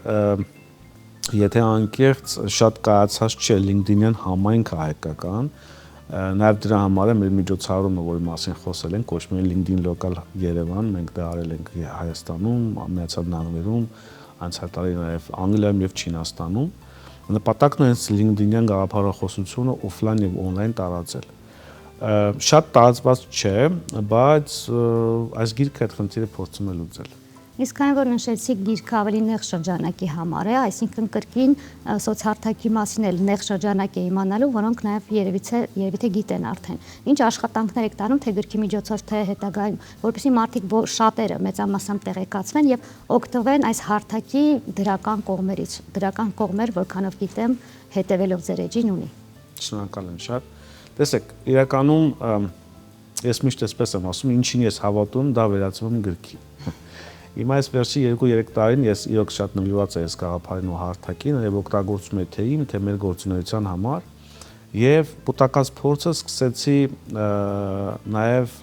եթե անկեղծ շատ կայացած չէ LinkedIn-յան համայնքը հայկական, նաև դրա համար է մեր միջոցառումը, որի մասին խոսել ենք, կոչվում է LinkedIn Local Երևան, մենք դա արել ենք Հայաստանում, Միացյալ Նահանգներում, անցյալ տարի նաև Անգլիայում եւ Չինաստանում, նպատակն է LinkedIn-յան գաղափարախոսությունը օֆլայն եւ օնլայն տարածել։ Շատ տարածված չէ, բայց այս գիրքը այդ խնդիրը փորձում է լուծել։ Իսկ այն որ նշեցիք գիրքը ավելի նեղ շրջանակի համար է, այսինքն կրկին սոցհարթակի մասին էլ նեղ շրջանակ է իմանալու, որոնք նաև երևի թե գիտեն արդեն։ Ինչ աշխատանքներ եք տանում, թե գրքի միջոցով, թե հետագայում, որպեսզի մարդիկ շատերը մեծամասամբ տեղեկացվեն եւ օգտվեն այս հարթակի դրական կողմերից։ Դրական կողմեր, որքանով գիտեմ, հետևելով ձեր էջին ունի։ Շնորհակալ եմ շատ։ Տեսեք, իրականում ես միշտ էսպես եմ ասում, ինչին ես հավատում, դա վերածվում գրքի։ Հիմա այս վերջի 2-3 տարին ես իրոք շատ նվիրված եմ այս գաղափարին ու հարթակին եւ օգտագործում եմ թե իմ, թե մեր գործունեության համար եւ կուտակած փորձը սկսեցի նաեւ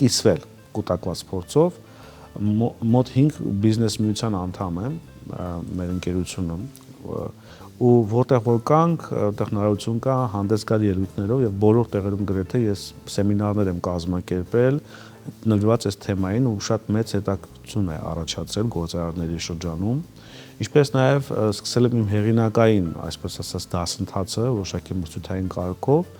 կիսվել կուտակված փորձով մոտ 5 բիզնես միության անդամ եմ մեր ընկերությունում ու որտեղ որ կանք տեխնոլոգիություն կա հանդես գալ ելույթներով եւ բոլոր տեղերում գրեթե ես սեմինարներ եմ կազմակերպել նվիրված այս թեմային ու շատ մեծ հետաքրքրություն է առաջացել գործարարների շրջանում, ինչպես նաև սկսել եմ իմ հեղինակային, այսպես ասած, դասընթացը որոշակի մրցութային կարգով,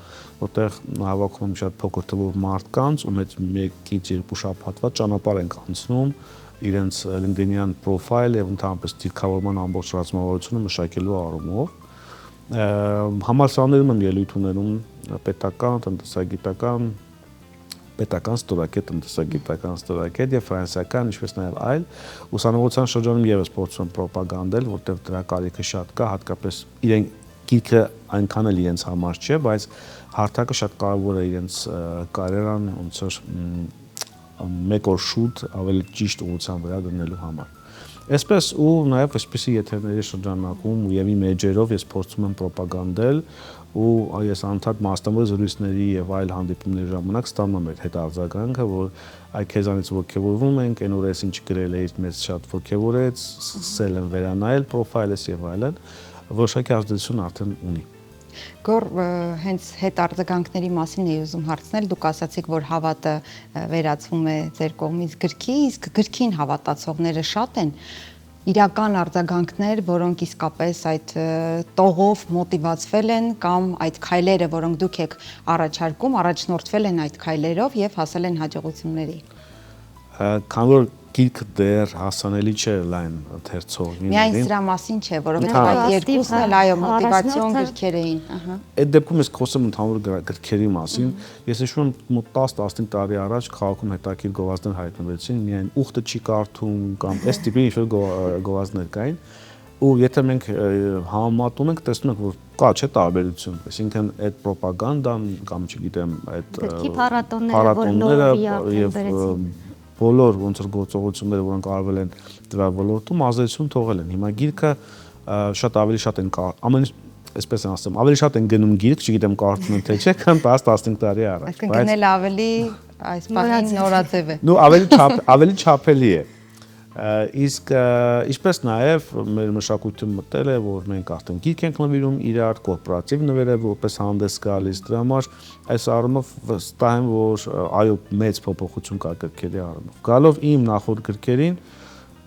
որտեղ հավաքում եմ շատ փոքր թվով մարդկանց ու մեծ 1-2 շաբաթվա ճանապարհ ենք անցնում իրենց LinkedIn-յան պրոֆայլ եւ ընդհանրապես դիրքավորման ամբողջ ռազմավարությունը մշակելու առումով համալսարաններում եմ ելույթ ունենում պետական, տնտեսագիտական պետական ստորակետ, տնտեսագիտական ստորակետ եւ ֆրանսիական, ինչպես նաեւ այլ ուսանողության շրջանում եւս փորձում պրոպագանդել, որտեղ դրա կարիքը շատ կա, հատկապես իրեն գիրքը այնքան էլ իրենց համար չէ, բայց հարթակը շատ կարեւոր է իրենց կարիերան ոնց որ մեկ օր շուտ ավելի ճիշտ ուղղության վրա դնելու համար։ Այսպես ու նաեւ այսպիսի եթերների շրջանակում եւ իմ էջերով ես փորձում եմ պրոպագանդել ու ես անդադ մասնավոր զրույցների եւ այլ հանդիպումների ժամանակ ստանում եմ այդ հետարձագանքը, որ այ քեզանից ողջևորվում ենք, այն օրես ինչ գրել էիր, մեզ շատ ողջևորեց, սկսել եմ վերանայել պրոֆայլս եւ այլն, որոշակի ազդեցություն արդեն ունի։ Գոր հենց հետարձագանքների մասին էի ուզում հարցնել, դուք ասացիք, որ հավատը վերածվում է ձեր կողմից գրքի, իսկ գրքին հավատացողները շատ են։ իրական արձագանքներ, որոնք իսկապես այդ տողով մոտիվացվել են կամ այդ քայլերը, որոնք դուք եք առաջարկում, առաջնորդվել են այդ քայլերով եւ հասել են հաջողությունների։ Քանի որ գիրքը դեռ հասանելի չէ լայն թերթողին։ Միայն սրա մասին չէ, որովհետեւ այդ երկուսն էլ այո մոտիվացիոն գրքեր էին, ահա։ Այդ դեպքում ես խոսեմ ընդհանուր գրքերի մասին։ Ես հիշում եմ մոտ 10-15 տարի առաջ քաղաքում հետաքրքիր գովազդներ հայտնվեցին, միայն ուխտը չի կարդում կամ այս տիպի ինչ-որ գովազդներ կային։ Ու եթե մենք համեմատում ենք, տեսնում ենք, որ կա չէ տարբերություն, այսինքն այդ ռոպագանդան կամ չգիտեմ, այդ փառատոնները եւ բոլոր ոնց որ գործողությունները, որոնք արվել են դրա ոլորտում, ազդեցություն թողել են։ Հիմա գիրքը շատ ավելի շատ են ամեն այսպես են ասում, ավելի շատ են գնում գիրք, չգիտեմ կարդում են թե չէ, քան 10-15 տարի առաջ։ Այսինքն գնել ավելի այս պահին նորաձև է։ Նու ավելի չափելի է։ Իսկ ինչպես նաև մեր մշակույթում մտել է, որ մենք արդեն գիրք ենք նվիրում իրար, կորպորատիվ նվերը որպես հանդես գալիս, դրա համար այս առումով վստահ եմ, որ այո մեծ փոփոխություն կա գրքերի առումով։ Գալով իմ նախորդ գրքերին,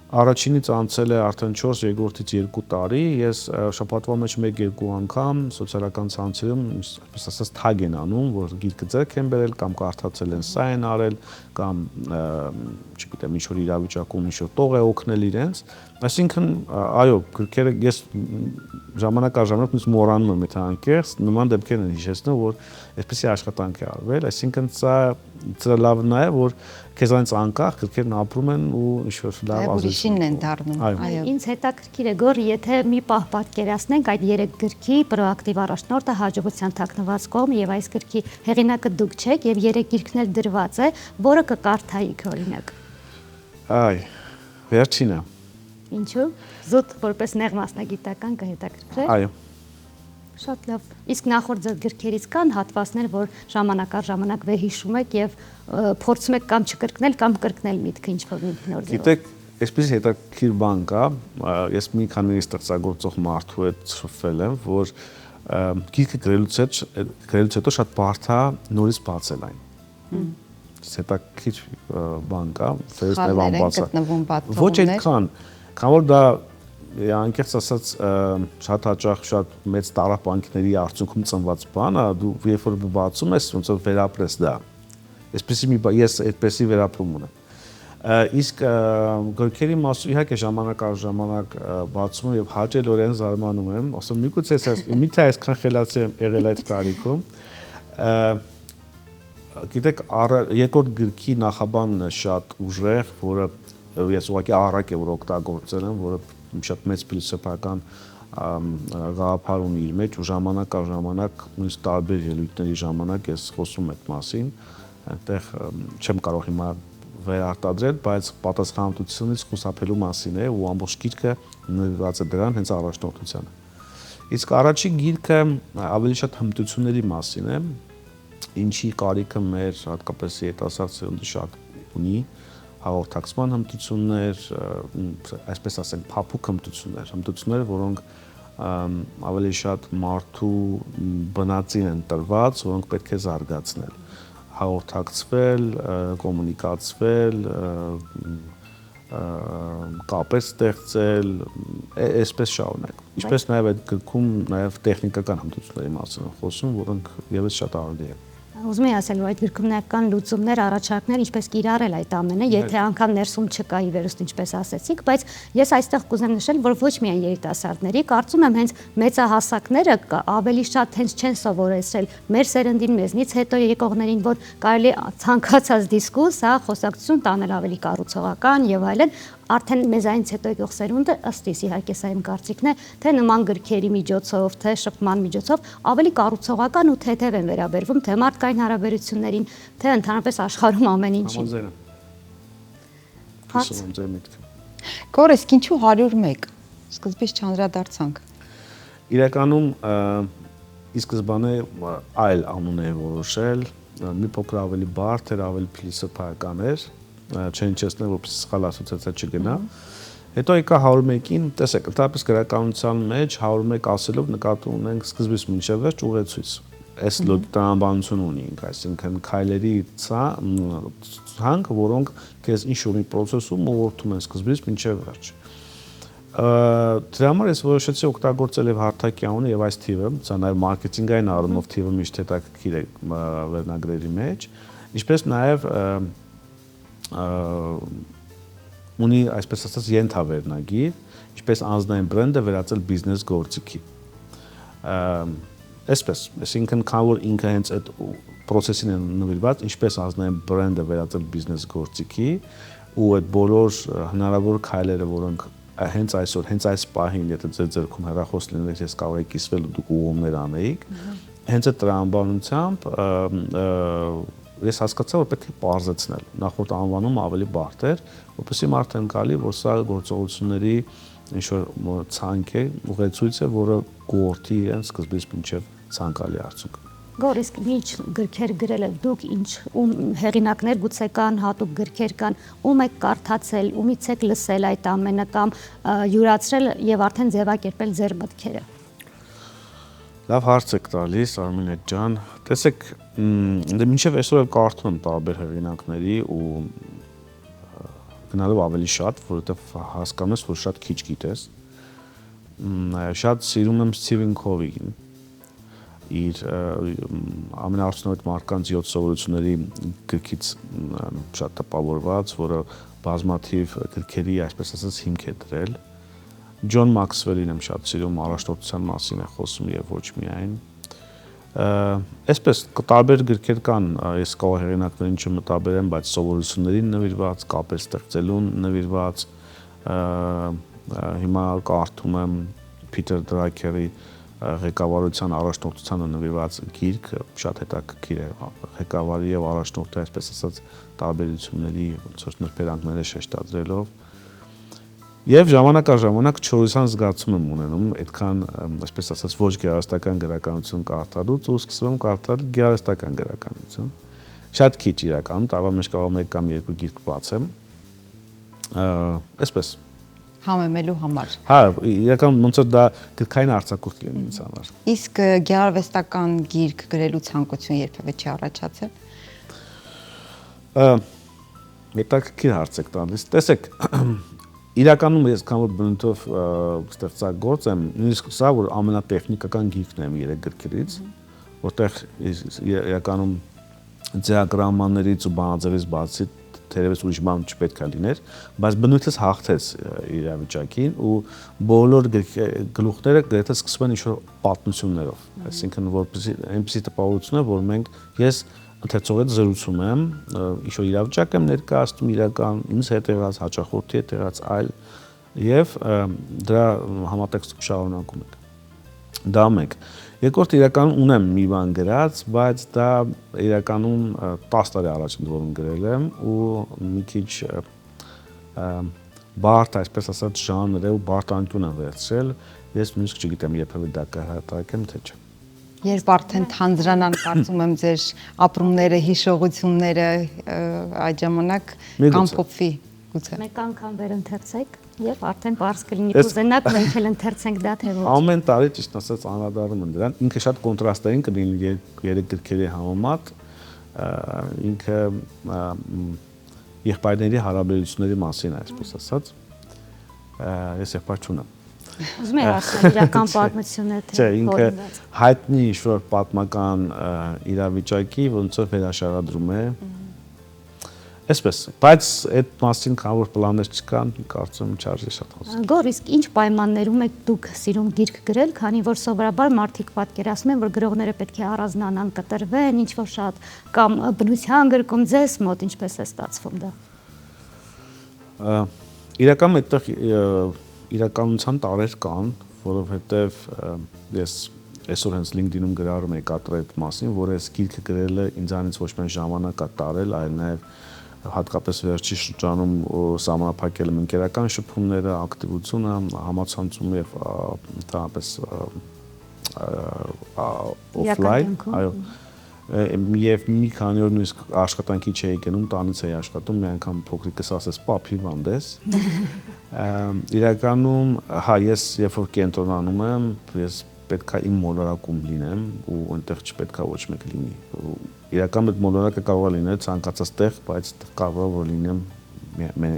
առաջինից անցել է արդեն 4, երկրորդից 2 տարի, ես շաբաթվա մեջ 1-2 անգամ սոցիալական ցանցերում, այսպես ասած, թագ են անում, որ գիրքը ձեռք են բերել կամ կարդացել են, սա են արել, կամ չգիտեմ, ինչ-որ իրավիճակում ինչ-որ տող է օգնել իրենց։ Այսինքն, այո, գրքերը ես ժամանակ առ ժամանակ ինձ մոռանում եմ այդ անկեղծ, նման դեպքեր են հիշեցնում, որ այսպեսի աշխատանք է արվել, այսինքն սա լավն է, որ քեզանից անկախ գրքերն ապրում են ու ինչ-որ լավ ազդեցություն են դառնում։ Այո, ինձ հետաքրքիր է գոր, եթե մի պահ պատկերացնենք այդ 3 գրքի պրոակտիվ առաջնորդը հաջողության թաքնված կողմ եւ այս գրքի հեղինակը դուք չեք եւ 3 գիրքն էլ դրված է, որը կկարդայիք օրինակ։ Այ, վերջինը։ Ինչու՞։ Զուտ որպես նեղ մասնագիտական կհետաքրքրեք։ Այո։ Շատ լավ։ Իսկ նախորդ ձեր գրքերից կան հատվածներ, որ ժամանակ առ ժամանակ վեհիշում եք եւ փորձում եք կամ չկրկնել կամ կրկնել միտքը ինչ-որ նոր ձևով։ Գիտեք, այսպես հետաքրքիր բան կա, ես մի քանի ստեղծագործող մարդու հետ շփվել եմ, որ գիրքը գրելուց հետո շատ բարդ է նորից բացել այն։ Հետաքրքիր բան կա, ֆեյս նաև անբացա։ Ոչ այդքան, քան որ դա անկեղծ ասած շատ հաճախ շատ մեծ տարապանքների արդյունքում ծնված բան է, դու երբ որ բացում ես, ոնց որ վերապրես դա։ Ես այդպեսի վերապրում ունեմ։ Իսկ գրքերի մասը իհարկե ժամանակ առ ժամանակ բացում եմ եւ հաճելորեն զարմանում եմ, ասում միգուցե այսքան խելացի եմ եղել այդ տարիքում։ Գիտեք, երկրորդ գրքի նախաբանն է շատ ուժեղ, որը ես ուղղակի առակ է որ օգտագործել եմ, որը շատ մեծ փիլիսոփայական գաղափար ունի իր մեջ ու ժամանակ առ ժամանակ նույնիսկ տարբեր ելույթների ժամանակ ես խոսում այդ մասին, այնտեղ չեմ կարող հիմա վերարտադրել, բայց պատասխանատվությունից խուսափելու մասին է ու ամբողջ գիրքը նվիրված է դրան հենց առաջնորդությանը։ Իսկ առաջին գիրքը ավելի շատ հմտությունների մասին է, ինչի կարիքը մեր հատկապես երիտասարդ սերունդը շատ ունի, հաղորդակցման հմտություններ, այսպես ասենք, փափուկ հմտություններ, որոնք ավելի շատ մարդու բնածին են տրված, որոնք պետք է զարգացնել, հաղորդակցվել, կոմունիկացվել, կապեր ստեղծել, այսպես շարունակ։ Ինչպես նաև այդ գրքում նաև տեխնիկական հմտությունների մասին են խոսում, որոնք ևս շատ ահռելի են։ Ուզում եմ ասել, որ այդ գրքում կան լուծումներ, առաջարկներ, ինչպես կիրառել այդ ամենը, եթե անգամ ներսում չկա ի վերուստ ինչպես ասեցիք, բայց ես այստեղ կուզեմ նշել, որ ոչ միայն երիտասարդների, կարծում եմ հենց մեծահասակները ավելի շատ հենց չեն սովորեցրել մեր սերնդին, մեզնից հետո եկողներին, որ կարելի ցանկացած դիսկուս, խոսակցություն տանել ավելի կառուցողական եւ այլն, արդեն մեզանից հետո եկող սերունդը ըստ իս իհարկե սա իմ կարծիքն է, թե նման գրքերի միջոցով, թե շփման միջոցով ավելի կառուցողական ու թեթև են վերաբերվում թե մարդկային հարաբերություններին, թե ընդհանրապես աշխարհում ամեն ինչին։ Կորես, ինչու 101։ Սկզբից չանդրադարձանք։ Իրականում ի սկզբանե այլ անուն է որոշել, մի փոքր ավելի բարդ էր, ավելի փիլիսոփայական էր, չեն չեսնել, որպես սխալ ասոցիացիա չգնա։ Հետո եկա 101-ին, տեսեք, ընդհանրապես գրականության մեջ 101 ասելով նկատի ունենք սկզբից մինչև վերջ ուղեցույց։ Այս տրամաբանություն ունենք, այսինքն քայլերի ցանկ, որոնք քեզ ինչ-որ մի process-ում ուղղորդում են սկզբից մինչև վերջ։ Դրա համար ես որոշեցի օգտագործել եւ հարթակի անունը եւ այս թիվը, սա նաեւ մարքեթինգային առումով թիվը միշտ հետաքրքիր է վերնագրերի մեջ, ինչպես նաեւ ունի այսպես ասած ենթավերնագիր, ինչպես անձնային բրենդը վերածել բիզնես գործիքի։ Այսպես, այսինքն քան որ ինքը հենց այդ process-ին է նվիրված, ինչպես անձնային բրենդը վերածել բիզնես գործիքի ու այդ բոլոր հնարավոր քայլերը, որոնք հենց այսօր, հենց այս պահին, եթե ձեր ձեռքում հեռախոս լիներ, ես կարող եի կիսվել ու դուք ուղումներ անեիք, հենց այդ տրամաբանությամբ ես հասկացա, որ պետք է պարզեցնել։ Նախորդ անվանումը ավելի բարդ էր, որպեսզի մարդը ընկալի, որ սա գործողությունների ինչ-որ ցանկ է, ուղեցույց է, որը գործի իրեն սկզբից մինչև ցանկալի արդյունք։ Գոր, իսկ ինչ գրքեր գրել եք դուք, ինչ հեղինակներ գուցե կան, հատուկ գրքեր կան, ում եք կարդացել, ումից եք լսել այդ ամենը կամ յուրացրել եւ արդեն ձևակերպել ձեր մտքերը։ Լավ հարց եք տալիս, Արմինե ջան։ Տեսեք, մինչև այսօր էլ կարդում եմ տարբեր հեղինակների ու գնալով ավելի շատ, որովհետև հասկանում ես, որ շատ քիչ գիտես։ Շատ սիրում եմ Սթիվեն Քովին, իր ամենաարդյունավետ մարդկանց 7 սովորությունների գրքից շատ տպավորված, որը բազմաթիվ գրքերի, այսպես ասած, հիմք է դրել։ Ջոն Մաքսվելին եմ շատ սիրում, առաջնորդության մասին է խոսում եւ ոչ միայն։ Այսպես տարբեր գրքեր կան, ես կարող հեղինակներին չմտաբերեմ, բայց սովորություններին նվիրված, կապեր ստեղծելուն նվիրված, հիմա կարդում եմ Փիթեր Դրաքերի ղեկավարության առաջնորդությանը նվիրված գիրք, շատ հետաքրքիր է, ղեկավարի եւ առաջնորդի, այսպես ասած, տարբերությունների ոնց որ նրբերանգները շեշտադրելով։ Եվ ժամանակ առ ժամանակ չորության զգացում եմ ունենում, այդքան, այսպես ասած, ոչ գեղարվեստական գրականություն կարդալուց ու սկսում եմ կարդալ գեղարվեստական գրականություն։ Շատ քիչ իրականում, տարվա մեջ կարող եմ 1 կամ 2 գիրք բացեմ։ Այսպես Համեմելու համար։ Հա, իրականում ոնց որ դա գրքային արձակուրդ լինի ինձ համար։ Իսկ գեղարվեստական գիրք գրելու ցանկություն երբևէ չի առաջացել։ Հետաքրքիր հարց եք տալիս։ Տեսեք, իրականում ես քան որ բնույթով ստեղծագործ եմ, նույնիսկ սա որ ամենատեխնիկական գիրքն եմ 3 գրքերից, որտեղ իրականում դիագրամաներից ու բանաձևից բացի թերևս ուրիշ բան չպետք է լիներ, բայց բնույթս հաղթեց իրավիճակին ու բոլոր գլուխները գրեթե սկսում են ինչ-որ պատմություններով, այսինքն որպեսզի այնպեսի տպավորություն է, որ մենք ես ընթերցողից զրուցում եմ, ինչ-որ իրավիճակ եմ ներկայացնում իրական, ինձ հետ եղած, հաճախորդի հետ եղած այլ եւ դրա համատեքստում շարունակում ենք։ Դա մեկ։ Երկրորդ իրականում ունեմ մի բան գրած, բայց դա իրականում 10 տարի առաջ ընդ որում գրել եմ ու մի քիչ բարդ, այսպես ասած, ժանր է ու բարդ անկյուն եմ վերցրել, ես նույնիսկ չգիտեմ երբևէ դա կհրատարակեմ թե չէ։ Երբ արդեն թանձրանան, կարծում եմ ձեր ապրումները, հիշողությունները այդ ժամանակ կամփոփվի գուցե։ Մեկ անգամ վերընթերցեք եւ արդեն པարզ կլինի կուզենաք մենք էլ ընթերցենք դա թե ոչ։ Ամեն տարի ճիշտ ասած անդրադառնում եմ դրան, ինքը շատ կոնտրաստային կլինի 3 գրքերի համեմատ, ինքը եղբայրների հարաբերությունների մասին է, այսպես ասած։ Ես եղբայր չունեմ։ Ուզում եք ասել իրական պատմությունը թե չէ, ինքը հայտնի ինչ-որ պատմական իրավիճակի, ոնց որ վերաշարադրում է։ Այսպես, բայց այդ մասին քան որ պլաններ չկան, կարծում եմ չարժե շատ խոսել։ Գոր, իսկ ինչ պայմաններում եք դուք սիրում գիրք գրել, քանի որ սովորաբար մարդիկ պատկերացնում են, որ գրողները պետք է առանձնանան, կտրվեն, ինչ որ շատ կամ բնության գրքում ձեզ մոտ ինչպես է ստացվում դա։ Իրականում այդտեղ իրականության տարեր կան, որովհետև ես այսօր հենց LinkedIn-ում գրառում եի կատրել այդ մասին, որ այս գիրքը գրելը ինձանից ոչ միայն ժամանակ է տարել, այլ նաև հատկապես վերջի շրջանում սահմանափակել եմ ընկերական շփումները, ակտիվությունը, համացանցում եւ ընդհանրապես օֆլայն, այո, եւ մի քանի օր նույնիսկ աշխատանքի չէի գնում, տանից էի աշխատում, մի անգամ փոքրիկս ասեց՝ «Պապի վանդես»։ Իրականում, հա, ես երբ որ կենտրոնանում եմ, ես պետքա իմ մոլորակում լինեմ ու այնտեղ չպետքա ոչ մեկ լինի։ Իրականում այդ մոլորակը կարող է լինել ցանկացած տեղ, բայց կարող է որ լինեմ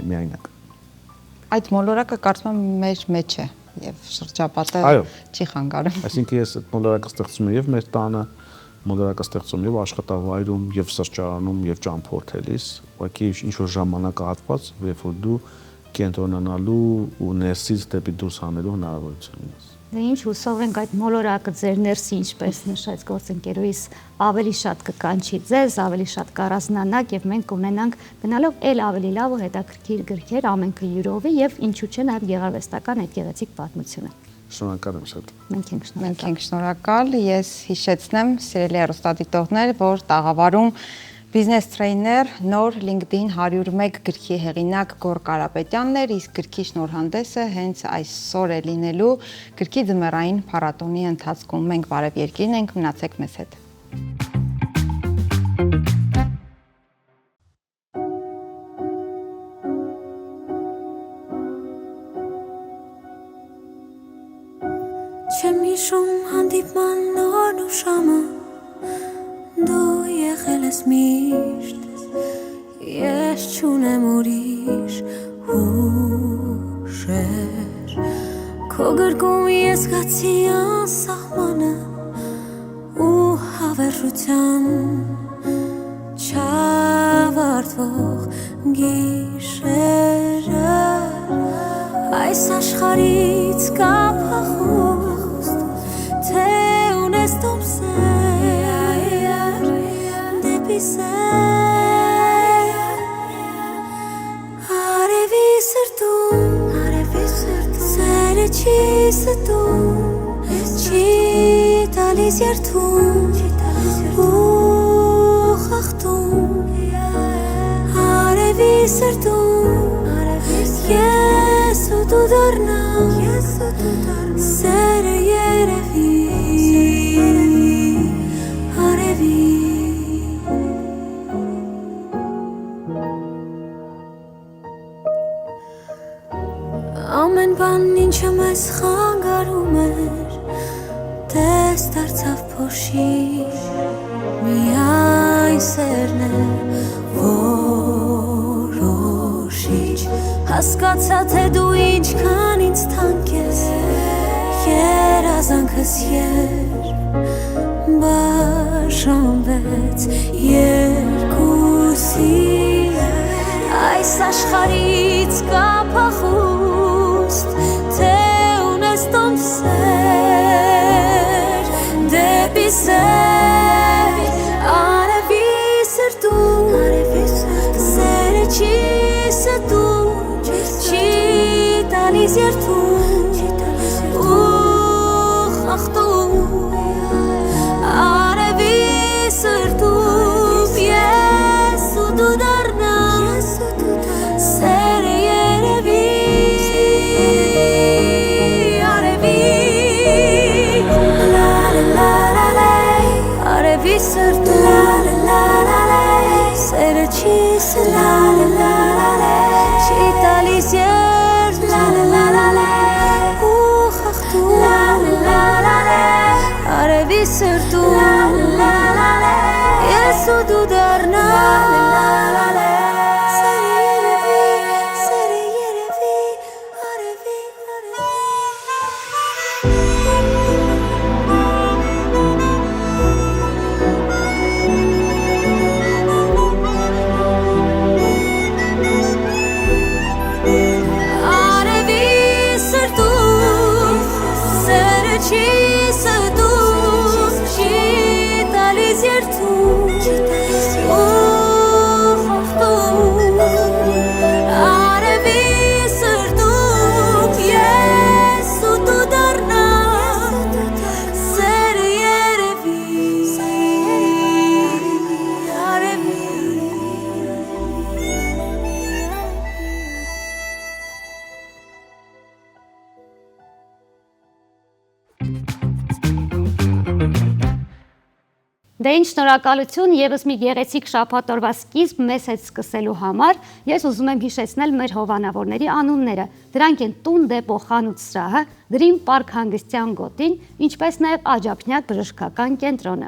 միայնակ։ այդ մոլորակը կարծում եմ մեր մեջ է եւ շրջապատը Այո։ չի խանգարում։ Այսինքն ես այդ մոլորակը ստեղծում եմ եւ մեր տանը, մոլորակը ստեղծում եւ աշխատավայրում եւ սրճարանում եւ ճամփորդելիս, ուղղակի ինչ որ ժամանակահատված, երբ որ դու կենտրոնանալու ու ներսից դեպի դուրս հանելու հնարավորություն ունես։ Դե ինչ հուսով ենք այդ մոլորակը ձեր ներսի, ինչպես նշեց գործընկերուհիս, ավելի շատ կկանչի ձեզ, ավելի շատ կառանձնանաք եւ մենք կունենանք գնալով էլ ավելի լավ ու հետաքրքիր գրքեր ամենքը յուրովի եւ ինչու՞ չէ նաեւ գեղարվեստական այդ գեղեցիկ պատմությունը։ Շնորհակալ եմ շատ։ Մենք ենք շնորհակալ։ Մենք ենք շնորհակալ։ Ես հիշեցնեմ, սիրելի հեռուստադիտողներ, որ տաղավարում Business Trainer նոր LinkedIn 101 գրքի հեղինակ Գոռ Կարապետյանն էր, իսկ գրքի շնորհանդեսը հենց այսօր է լինելու գրքի ձմեռային փառատոնի ընթացքում։ Մենք բարև երկիրն ենք, մնացեք մեզ հետ։ Չեմ հիշում հանդիպման նորն ու շամը, դու եղել ես միշտ, ես չունեմ ուրիշ հուշեր, քո գրկում ես գացի անսահմանը ու հավերժության չավարտվող գիշերը, այս աշխարհից կա փախուստ, թե ունես տոմսեր դեպի սեր, արևի սրտում սերը չի ստում, չի տալիս երթում ու խախտում, արևի սրտում ես ու դու դառնամ, սերը երևի արևի։ Ամեն բան ինչը մեզ խանգարում էր, տես դարձավ փոշի, միայն սերն է որոշիչ, հասկացա թե դու ինչքան ինձ թանկ ես, երազանքս երբ բաժանվեց երկուսի, այս աշխարհից կա փախուստ, թե ունես տոմսեր դեպի սեր, արևի սրտում սերը չի ստում, չի տալիս երթում ու խախտում, արևի սրտում ես ու դու դառնամ, սերը երևի արևի, արևի սրտում սերը չի ստում, չի տալիս երթում ու խախտում, արևի սրտում ես ու դու դառնամ, սերը երևի արևի, արևի սրտում սերը չի ստում, չի տալիս երթում ու խախտում, արևի սրտում ես ու դու դառնամ, սերը երևի արևի։ Դե ինչ շնորհակալություն եւս մի գեղեցիկ շաբաթօրվա սկիզբ մեզ հետ սկսելու համար։ Ես ուզում եմ հիշեցնել մեր հովանավորների անունները։ Դրանք են Տուն Դեպո խանութ սրահը, Dream Park հանգստյան գոտին, ինչպես նաև Աջափնյակ բժշկական կենտրոնը։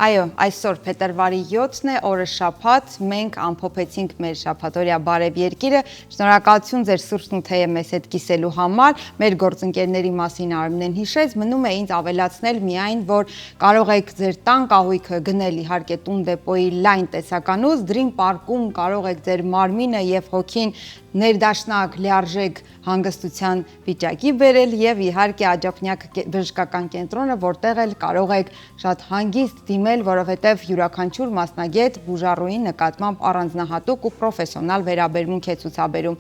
Այո, այսօր փետրվարի 7-ն է, օրը շաբաթ, մենք ամփոփեցինք մեր շաբաթօրյա Բարև Երկիրը։ Շնորհակալություն ձեր սուրճն ու թեյը մեզ հետ կիսելու համար։ Մեր գործընկերների մասին Արմինեն հիշեց, մնում է ինձ ավելացնել միայն, որ կարող եք ձեր տան կահույքը գնել իհարկե տուն դեպոյի լայն տեսականուց, Dream Park-ում կարող եք ձեր մարմինը եւ հոգին ներդաշնակ լիարժեք հանգստության վիճակի բերել եւ իհարկե Աջափնյակ բժշկական կենտրոնը, որտեղ էլ կարող եք շատ հանգիստ դիմել, որովհետեւ յուրաքանչյուր մասնագետ բուժառուի նկատմամբ առանձնահատուկ ու պրոֆեսիոնալ վերաբերմունք է ցուցաբերում։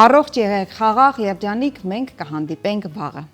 Առողջ եղեք, խաղաղ, երջանիկ, մենք կհանդիպենք վաղը։